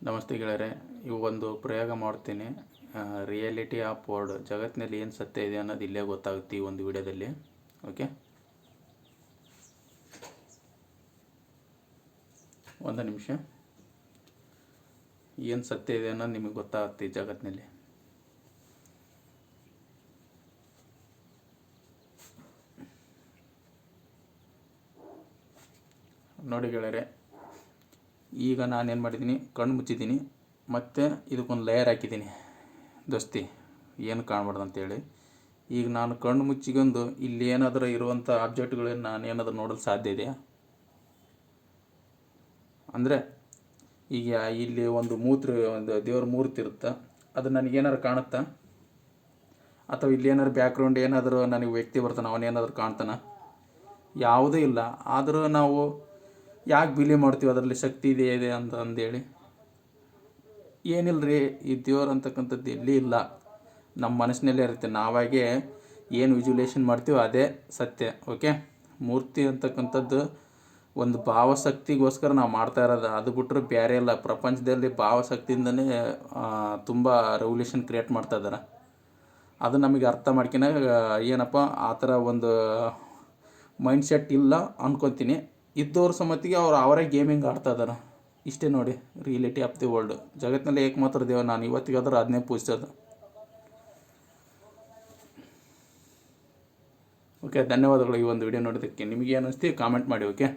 ನಮಸ್ತೆ ಗೆಳೆಯರೆ, ಇವು ಒಂದು ಪ್ರಯೋಗ ಮಾಡ್ತೀನಿ. ರಿಯಾಲಿಟಿ ಆಫ್ ವರ್ಡ್, ಜಗತ್ತಿನಲ್ಲಿ ಏನು ಸತ್ಯ ಇದೆ ಅನ್ನೋದು ಇಲ್ಲೇ ಗೊತ್ತಾಗುತ್ತೆ ಈ ಒಂದು ವಿಡಿಯೋದಲ್ಲಿ. ಓಕೆ, ಒಂದು ನಿಮಿಷ. ಏನು ಸತ್ಯ ಇದೆ ಅನ್ನೋದು ನಿಮಗೆ ಗೊತ್ತಾಗುತ್ತೆ ಈ ಜಗತ್ತಿನಲ್ಲಿ. ನೋಡಿ ಗೆಳೆಯರೆ, ಈಗ ನಾನೇನು ಮಾಡಿದ್ದೀನಿ, ಕಣ್ಣು ಮುಚ್ಚಿದ್ದೀನಿ, ಮತ್ತು ಇದಕ್ಕೊಂದು ಲೇಯರ್ ಹಾಕಿದ್ದೀನಿ ದೋಸ್ತಿ, ಏನು ಕಾಣಬಾರ್ದು ಅಂತೇಳಿ. ಈಗ ನಾನು ಕಣ್ಣು ಮುಚ್ಚಿಕೊಂಡು ಇಲ್ಲಿ ಏನಾದರೂ ಇರುವಂಥ ಆಬ್ಜೆಕ್ಟ್ಗಳನ್ನ ನಾನು ಏನಾದರೂ ನೋಡಲು ಸಾಧ್ಯ ಇದೆಯಾ? ಅಂದರೆ ಈಗ ಇಲ್ಲಿ ಒಂದು ದೇವ್ರ ಮೂರ್ತಿ ಇರುತ್ತೆ, ಅದು ನನಗೇನಾದ್ರು ಕಾಣುತ್ತಾ? ಅಥವಾ ಇಲ್ಲಿ ಏನಾದ್ರು ಬ್ಯಾಕ್ಗ್ರೌಂಡ್ ಏನಾದರೂ ನನಗೆ ವ್ಯಕ್ತಿ ಬರ್ತಾನೆ, ಅವನೇನಾದರೂ ಕಾಣ್ತಾನೆ? ಯಾವುದೂ ಇಲ್ಲ. ಆದರೂ ನಾವು ಯಾಕೆ ಬಿಲೀವ್ ಮಾಡ್ತೀವಿ ಅದರಲ್ಲಿ ಶಕ್ತಿ ಇದೆ ಅಂತ ಅಂದೇಳಿ? ಏನಿಲ್ಲ ರೀ, ಈ ದೇವ್ರು ಅಂತಕ್ಕಂಥದ್ದು ಎಲ್ಲಿ ಇಲ್ಲ, ನಮ್ಮ ಮನಸ್ಸಿನಲ್ಲೇ ಇರುತ್ತೆ. ನಾವಾಗೆ ಏನು ವಿಜುವಲೇಷನ್ ಮಾಡ್ತೀವೋ ಅದೇ ಸತ್ಯ. ಓಕೆ, ಮೂರ್ತಿ ಅಂತಕ್ಕಂಥದ್ದು ಒಂದು ಭಾವಶಕ್ತಿಗೋಸ್ಕರ ನಾವು ಮಾಡ್ತಾ ಇರೋದು, ಅದು ಬಿಟ್ಟರೆ ಬೇರೆ ಇಲ್ಲ. ಪ್ರಪಂಚದಲ್ಲಿ ಭಾವಶಕ್ತಿಯಿಂದನೇ ತುಂಬ ರೆವಲ್ಯೂಷನ್ ಕ್ರಿಯೇಟ್ ಮಾಡ್ತಾ ಇದ್ದಾರೆ. ಅದು ನಮಗೆ ಅರ್ಥ ಮಾಡ್ಕೊಳಾಗ ಏನಪ್ಪ, ಆ ಥರ ಒಂದು ಮೈಂಡ್ಸೆಟ್ ಇಲ್ಲ ಅಂದ್ಕೊತೀನಿ. ಇದ್ದವ್ರ ಸಮ್ಮತಿಗೆ ಅವರೇ ಗೇಮಿಂಗ್ ಆಡ್ತಾ ಇದ್ದಾರೆ. ಇಷ್ಟೇ ನೋಡಿ, ರಿಯಾಲಿಟಿ ಆಫ್ ದಿ ವರ್ಲ್ಡ್. ಜಗತ್ತಿನಲ್ಲಿ ಏಕಮಾತ್ರ ದೇವ ನಾನು ಇವತ್ತಿಗಾದ್ರೂ ಅದನ್ನೇ ಪೂಜಿಸೋದು. ಓಕೆ, ಧನ್ಯವಾದಗಳು ಈ ಒಂದು ವಿಡಿಯೋ ನೋಡೋದಕ್ಕೆ. ನಿಮಗೆ ಏನು ಅನಿಸ್ತೀವಿ ಕಾಮೆಂಟ್ ಮಾಡಿ. ಓಕೆ.